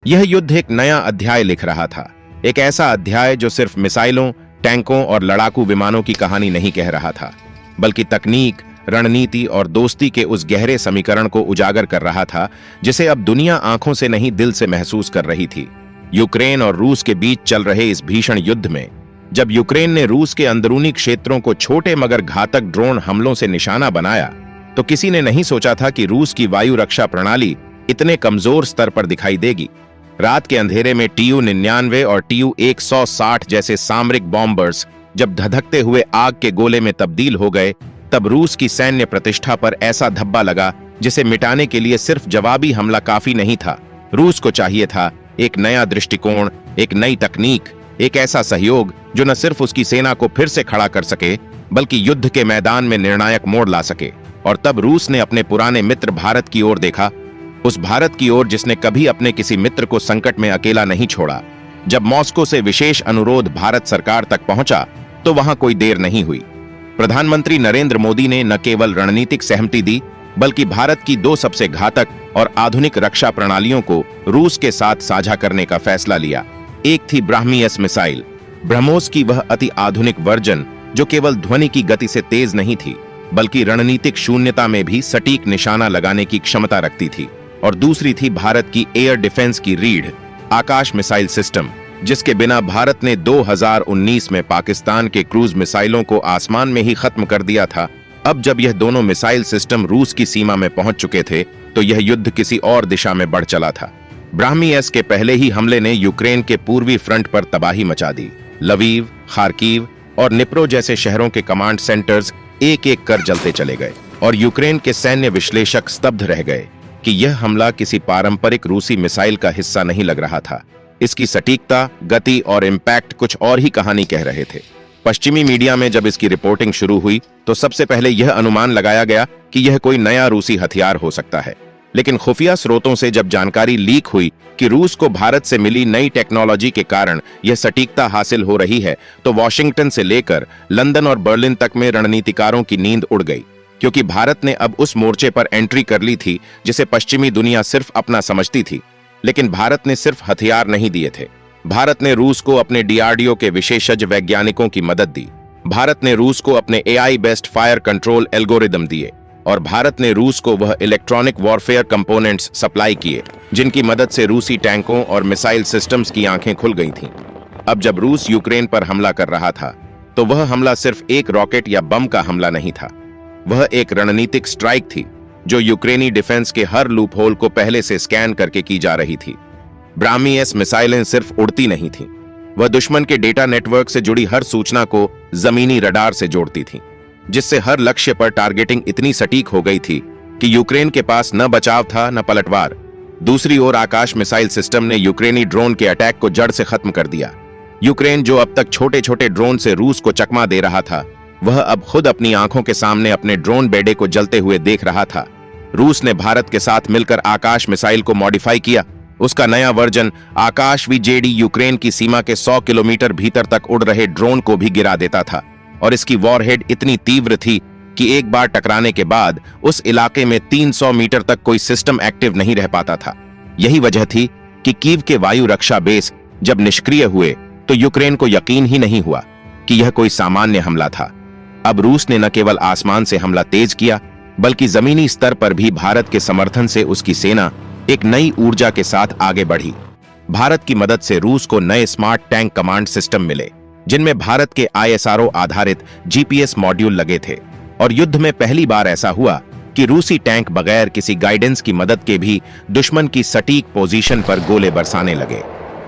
यह युद्ध एक नया अध्याय लिख रहा था, एक ऐसा अध्याय जो सिर्फ मिसाइलों, टैंकों और लड़ाकू विमानों की कहानी नहीं कह रहा था, बल्कि तकनीक, रणनीति और दोस्ती के उस गहरे समीकरण को उजागर कर रहा था जिसे अब दुनिया आंखों से नहीं दिल से महसूस कर रही थी। यूक्रेन और रूस के बीच चल रहे इस भीषण युद्ध में जब यूक्रेन ने रूस के अंदरूनी क्षेत्रों को छोटे मगर घातक ड्रोन हमलों से निशाना बनाया, तो किसी ने नहीं सोचा था कि रूस की वायु रक्षा प्रणाली इतने कमजोर स्तर पर दिखाई देगी। रात के अंधेरे में TU-99 और TU-160 जैसे सामरिक बॉम्बर्स जब धधकते हुए आग के गोले में तब्दील हो गए, तब रूस की सैन्य प्रतिष्ठा पर ऐसा धब्बा लगा जिसे मिटाने के लिए सिर्फ जवाबी हमला काफी नहीं था। रूस को चाहिए था एक नया दृष्टिकोण, एक नई तकनीक, एक ऐसा सहयोग जो न सिर्फ उसकी सेना को फिर से खड़ा कर सके, बल्कि युद्ध के मैदान में निर्णायक मोड़ ला सके। और तब रूस ने अपने पुराने मित्र भारत की ओर देखा, उस भारत की ओर जिसने कभी अपने किसी मित्र को संकट में अकेला नहीं छोड़ा। जब मॉस्को से विशेष अनुरोध भारत सरकार तक पहुंचा, तो वहां कोई देर नहीं हुई। प्रधानमंत्री नरेंद्र मोदी ने न केवल रणनीतिक सहमति दी, बल्कि भारत की 2 सबसे घातक और आधुनिक रक्षा प्रणालियों को रूस के साथ साझा करने का फैसला लिया। एक थी ब्राह्मी-एस मिसाइल, ब्रह्मोस की वह अति आधुनिक वर्जन जो केवल ध्वनि की गति से तेज नहीं थी, बल्कि रणनीतिक शून्यता में भी सटीक निशाना लगाने की क्षमता रखती थी। और दूसरी थी भारत की एयर डिफेंस की रीढ़, आकाश मिसाइल सिस्टम, जिसके बिना भारत ने 2019 में पाकिस्तान के क्रूज मिसाइलों को आसमान में ही खत्म कर दिया था। अब जब यह दोनों मिसाइल सिस्टम रूस की सीमा में पहुंच चुके थे, तो यह युद्ध किसी और दिशा में बढ़ चला था। ब्राह्मी-एस के पहले ही हमले ने यूक्रेन के पूर्वी फ्रंट पर तबाही मचा दी। लवीव, खार्किव और निप्रो जैसे शहरों के कमांड सेंटर्स एक एक कर जलते चले गए और यूक्रेन के सैन्य विश्लेषक स्तब्ध रह गए कि यह हमला किसी पारंपरिक रूसी मिसाइल का हिस्सा नहीं लग रहा था। इसकी सटीकता, गति और इम्पैक्ट कुछ और ही कहानी कह रहे थे। पश्चिमी मीडिया में जब इसकी रिपोर्टिंग शुरू हुई, तो सबसे पहले यह अनुमान लगाया गया कि यह कोई नया रूसी हथियार हो सकता है। लेकिन खुफिया स्रोतों से जब जानकारी लीक हुई कि रूस को भारत से मिली नई टेक्नोलॉजी के कारण यह सटीकता हासिल हो रही है, तो वॉशिंगटन से लेकर लंदन और बर्लिन तक में रणनीतिकारों की नींद उड़ गई, क्योंकि भारत ने अब उस मोर्चे पर एंट्री कर ली थी जिसे पश्चिमी दुनिया सिर्फ अपना समझती थी। लेकिन भारत ने सिर्फ हथियार नहीं दिए थे। भारत ने रूस को अपने DRDO के विशेषज्ञ वैज्ञानिकों की मदद दी। भारत ने रूस को अपने AI based fire control algorithm दिए और भारत ने रूस को वह इलेक्ट्रॉनिक वॉरफेयर कंपोनेंट्स सप्लाई किए जिनकी मदद से रूसी टैंकों और मिसाइल सिस्टम्स की आंखें खुल गई थीं। अब जब रूस यूक्रेन पर हमला कर रहा था, तो वह हमला सिर्फ एक रॉकेट या बम का हमला नहीं था। वह एक रणनीतिक स्ट्राइक थी जो यूक्रेनी डिफेंस के हर लूप होल को पहले से स्कैन करके की जा रही थी। ब्राह्मी-एस मिसाइलें सिर्फ उड़ती नहीं थीं, वह दुश्मन के डेटा नेटवर्क से जुड़ी हर सूचना को जमीनी रडार से जोड़ती थीं, जिससे हर लक्ष्य पर टारगेटिंग इतनी सटीक हो गई थी कि यूक्रेन के पास न बचाव था न पलटवार। दूसरी ओर आकाश मिसाइल सिस्टम ने यूक्रेनी ड्रोन के अटैक को जड़ से खत्म कर दिया। यूक्रेन जो अब तक छोटे छोटे ड्रोन से रूस को चकमा दे रहा था, वह अब खुद अपनी आंखों के सामने अपने ड्रोन बेड़े को जलते हुए देख रहा था। रूस ने भारत के साथ मिलकर आकाश मिसाइल को मॉडिफाई किया। उसका नया वर्जन आकाश VJD यूक्रेन की सीमा के 100 किलोमीटर भीतर तक उड़ रहे ड्रोन को भी गिरा देता था और इसकी वॉरहेड इतनी तीव्र थी कि एक बार टकराने के बाद उस इलाके में 300 मीटर तक कोई सिस्टम एक्टिव नहीं रह पाता था। यही वजह थी कि कीव के वायु रक्षा बेस जब निष्क्रिय हुए, तो यूक्रेन को यकीन ही नहीं हुआ कि यह कोई सामान्य हमला था। अब रूस ने न केवल आसमान से हमला तेज किया, बल्कि जमीनी स्तर पर भी भारत के समर्थन से उसकी सेना एक नई ऊर्जा के साथ आगे बढ़ी। भारत की मदद से रूस को नए स्मार्ट टैंक कमांड सिस्टम मिले, जिनमें भारत के ISRO आधारित GPS मॉड्यूल लगे थे। और युद्ध में पहली बार ऐसा हुआ कि रूसी टैंक बगैर किसी गाइडेंस की मदद के भी दुश्मन की सटीक पोजीशन पर गोले बरसाने लगे।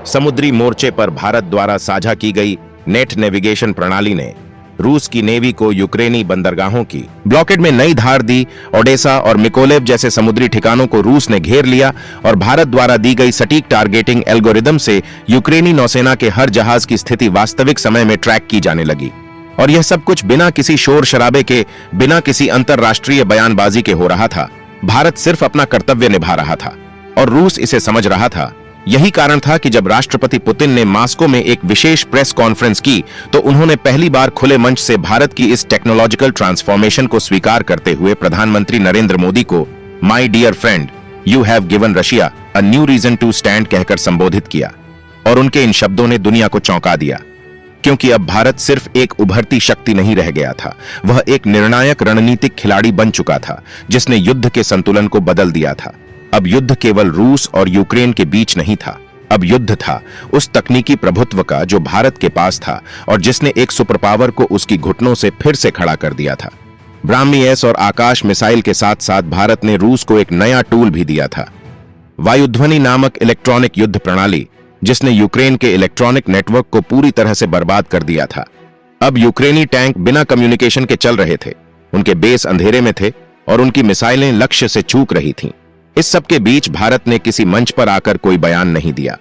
समुद्री मोर्चे पर भारत द्वारा साझा की गई नेट नेविगेशन प्रणाली ने रूस की नेवी को यूक्रेनी बंदरगाहों की ब्लॉकेड में नई धार दी। ओडेसा और मिकोलेव जैसे समुद्री ठिकानों को रूस ने घेर लिया और भारत द्वारा दी गई सटीक टारगेटिंग एल्गोरिदम से यूक्रेनी नौसेना के हर जहाज की स्थिति वास्तविक समय में ट्रैक की जाने लगी। और यह सब कुछ बिना किसी शोर शराबे के, बिना किसी अंतरराष्ट्रीय बयानबाजी के हो रहा था। भारत सिर्फ अपना कर्तव्य निभा रहा था और रूस इसे समझ रहा था। यही कारण था कि जब राष्ट्रपति पुतिन ने मॉस्को में एक विशेष प्रेस कॉन्फ्रेंस की, तो उन्होंने पहली बार खुले मंच से भारत की इस टेक्नोलॉजिकल ट्रांसफॉर्मेशन को स्वीकार करते हुए प्रधानमंत्री नरेंद्र मोदी को my dear friend you have given Russia a new reason to stand कहकर संबोधित किया और उनके इन शब्दों ने दुनिया को चौंका दिया, क्योंकि अब भारत सिर्फ एक उभरती शक्ति नहीं रह गया था, वह एक निर्णायक रणनीतिक खिलाड़ी बन चुका था जिसने युद्ध के संतुलन को बदल दिया था। अब युद्ध केवल रूस और यूक्रेन के बीच नहीं था, अब युद्ध था उस तकनीकी प्रभुत्व का जो भारत के पास था और जिसने एक सुपर पावर को उसकी घुटनों से फिर से खड़ा कर दिया था। ब्राह्मी-एस और आकाश मिसाइल के साथ साथ भारत ने रूस को एक नया टूल भी दिया था, वायुध्वनि नामक इलेक्ट्रॉनिक युद्ध प्रणाली, जिसने यूक्रेन के इलेक्ट्रॉनिक नेटवर्क को पूरी तरह से बर्बाद कर दिया था। अब यूक्रेनी टैंक बिना कम्युनिकेशन के चल रहे थे, उनके बेस अंधेरे में थे और उनकी मिसाइलें लक्ष्य से चूक रही थीं। इस सब के बीच भारत ने किसी मंच पर आकर कोई बयान नहीं दिया,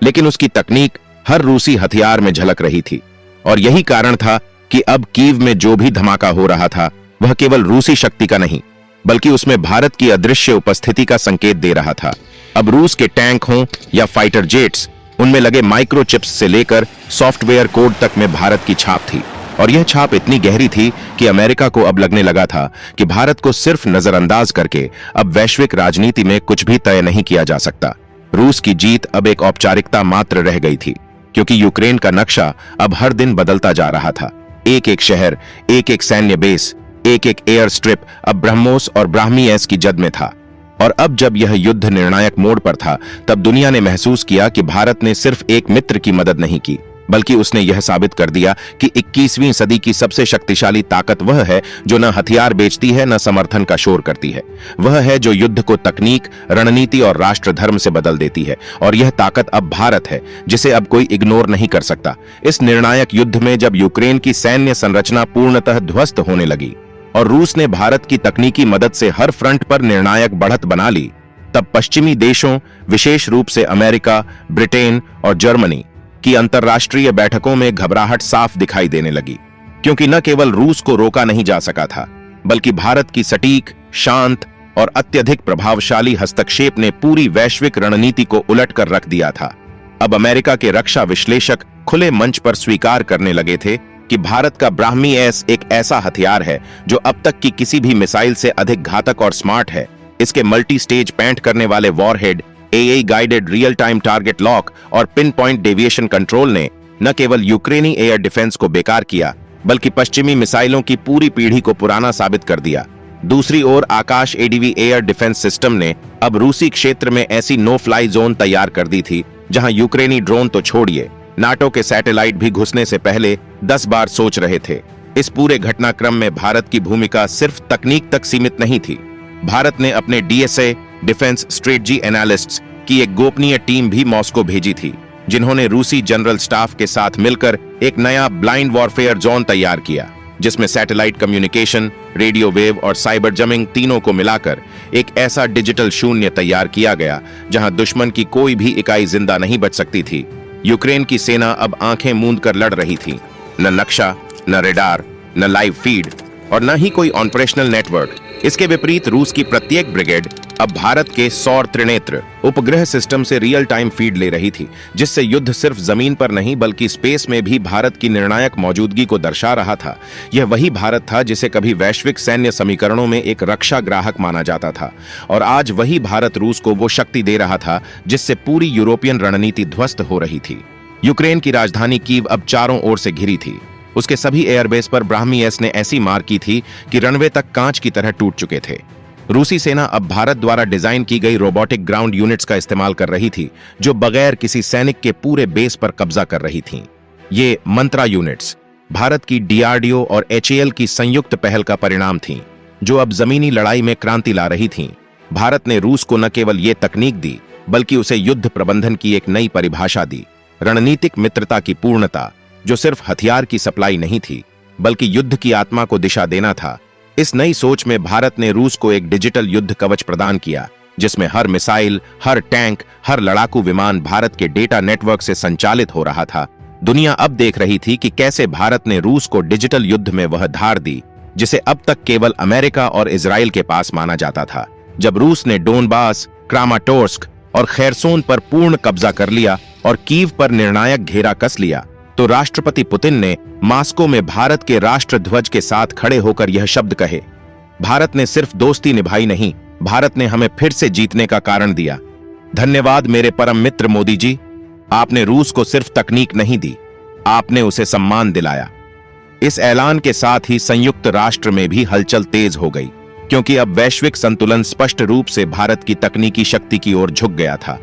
लेकिन उसकी तकनीक हर रूसी हथियार में झलक रही थी और यही कारण था कि अब कीव में जो भी धमाका हो रहा था वह केवल रूसी शक्ति का नहीं, बल्कि उसमें भारत की अदृश्य उपस्थिति का संकेत दे रहा था। अब रूस के टैंक हों या फाइटर जेट्स, उनमें लगे माइक्रोचिप्स से लेकर सॉफ्टवेयर कोड तक में भारत की छाप थी और यह छाप इतनी गहरी थी कि अमेरिका को अब लगने लगा था कि भारत को सिर्फ नजरअंदाज करके अब वैश्विक राजनीति में कुछ भी तय नहीं किया जा सकता। रूस की जीत अब एक औपचारिकता मात्र रह गई थी, क्योंकि यूक्रेन का नक्शा अब हर दिन बदलता जा रहा था। एक एक शहर, एक एक सैन्य बेस, एक एक एयर स्ट्रिप अब ब्रह्मोस और ब्राह्मी-एस की जद में था। और अब जब यह युद्ध निर्णायक मोड़ पर था, तब दुनिया ने महसूस किया कि भारत ने सिर्फ एक मित्र की मदद नहीं की, बल्कि उसने यह साबित कर दिया कि 21वीं सदी की सबसे शक्तिशाली ताकत वह है जो न हथियार बेचती है, न समर्थन का शोर करती है। वह है जो युद्ध को तकनीक, रणनीति और राष्ट्र धर्म से बदल देती है, और यह ताकत अब भारत है, जिसे अब कोई इग्नोर नहीं कर सकता। इस निर्णायक युद्ध में जब यूक्रेन की सैन्य संरचना पूर्णतः ध्वस्त होने लगी और रूस ने भारत की तकनीकी मदद से हर फ्रंट पर निर्णायक बढ़त बना ली, तब पश्चिमी देशों, विशेष रूप से अमेरिका, ब्रिटेन और जर्मनी की अंतर्राष्ट्रीय बैठकों में घबराहट साफ दिखाई देने लगी, क्योंकि न केवल रूस को रोका नहीं जा सका था, बल्कि भारत की सटीक, शांत और अत्यधिक प्रभावशाली हस्तक्षेप ने पूरी वैश्विक रणनीति को उलट कर रख दिया था। अब अमेरिका के रक्षा विश्लेषक खुले मंच पर स्वीकार करने लगे थे कि भारत का ब्राह्मी-एस एक ऐसा हथियार है जो अब तक की किसी भी मिसाइल से अधिक घातक और स्मार्ट है। इसके मल्टी स्टेज पैंट करने वाले warhead, AI guided real time target lock और पिन पॉइंट डेविएशन कंट्रोल ने न केवल यूक्रेनी एयर डिफेंस को बेकार किया, बल्कि पश्चिमी मिसाइलों की पूरी पीढ़ी को पुराना साबित कर दिया। दूसरी ओर आकाश ADV एयर डिफेंस सिस्टम ने अब रूसी क्षेत्र में ऐसी नो फ्लाई जोन तैयार कर दी थी जहां यूक्रेनी ड्रोन तो छोड़िए, नाटो के सैटेलाइट भी घुसने से पहले 10 बार सोच रहे थे। इस पूरे घटनाक्रम में भारत की भूमिका सिर्फ तकनीक तक सीमित नहीं थी। भारत ने अपने DSA डिफेंस स्ट्रेटजी एनालिस्ट्स की एक गोपनीय टीम भी मॉस्को भेजी थी, जिन्होंने रूसी जनरल स्टाफ के साथ मिलकर एक नया ब्लाइंड वॉरफेयर जोन तैयार किया, जिसमें सैटेलाइट कम्युनिकेशन, रेडियो वेव और साइबर जमिंग तीनों को मिलाकर एक ऐसा डिजिटल शून्य तैयार किया गया जहां दुश्मन की कोई भी इकाई जिंदा नहीं बच सकती थी। यूक्रेन की सेना अब आंखें मूंद कर लड़ रही थी। न नक्शा, न रेडार, न लाइव फीड और न ही कोई ऑपरेशनल नेटवर्क। इसके विपरीत रूस की प्रत्येक ब्रिगेड अब भारत के सौर त्रिनेत्र उपग्रह सिस्टम से रियल टाइम फीड ले रही थी, जिससे युद्ध सिर्फ जमीन पर नहीं बल्कि स्पेस में भी भारत की निर्णायक मौजूदगी को दर्शा रहा था। यह वही भारत था जिसे कभी वैश्विक सैन्य समीकरणों में एक रक्षा ग्राहक माना जाता था, और आज वही भारत रूस को वो शक्ति दे रहा था जिससे पूरी यूरोपियन रणनीति ध्वस्त हो रही थी। यूक्रेन की राजधानी कीव अब चारों ओर से घिरी थी। उसके सभी एयरबेस पर ब्राह्मी-एस ने ऐसी मार की थी कि रनवे तक कांच की तरह टूट चुके थे। रूसी सेना अब भारत द्वारा डिजाइन की गई रोबोटिक ग्राउंड यूनिट्स का इस्तेमाल कर रही थी, जो बगैर किसी सैनिक के पूरे बेस पर कब्जा कर रही थीं। ये मंत्रा यूनिट्स भारत की DRDO और HAL की संयुक्त पहल का परिणाम थीं, जो अब जमीनी लड़ाई में क्रांति ला रही थीं। भारत ने रूस को न केवल ये तकनीक दी, बल्कि उसे युद्ध प्रबंधन की एक नई परिभाषा दी, रणनीतिक मित्रता की पूर्णता, जो सिर्फ हथियार की सप्लाई नहीं थी, बल्कि युद्ध की आत्मा को दिशा देना था। इस नई सोच में भारत ने रूस को एक डिजिटल युद्ध कवच प्रदान किया, जिसमें हर मिसाइल, हर टैंक, हर लड़ाकू विमान भारत के डेटा नेटवर्क से संचालित हो रहा था। दुनिया अब देख रही थी कि कैसे भारत ने रूस को डिजिटल युद्ध में वह धार दी जिसे अब तक केवल अमेरिका और इजराइल के पास माना जाता था। जब रूस ने डोनबास, क्रामाटोर्स्क और खैरसोन पर पूर्ण कब्जा कर लिया और कीव पर निर्णायक घेरा कस लिया, तो राष्ट्रपति पुतिन ने मास्को में भारत के राष्ट्र ध्वज के साथ खड़े होकर यह शब्द कहे। भारत ने सिर्फ दोस्ती निभाई नहीं, भारत ने हमें फिर से जीतने का कारण दिया। धन्यवाद मेरे परम मित्र मोदी जी। आपने रूस को सिर्फ तकनीक नहीं दी, आपने उसे सम्मान दिलाया। इस ऐलान के साथ ही संयुक्त राष्ट्र में भी हलचल तेज हो गई, क्योंकि अब वैश्विक संतुलन स्पष्ट रूप से भारत की तकनीकी शक्ति की ओर झुक गया था।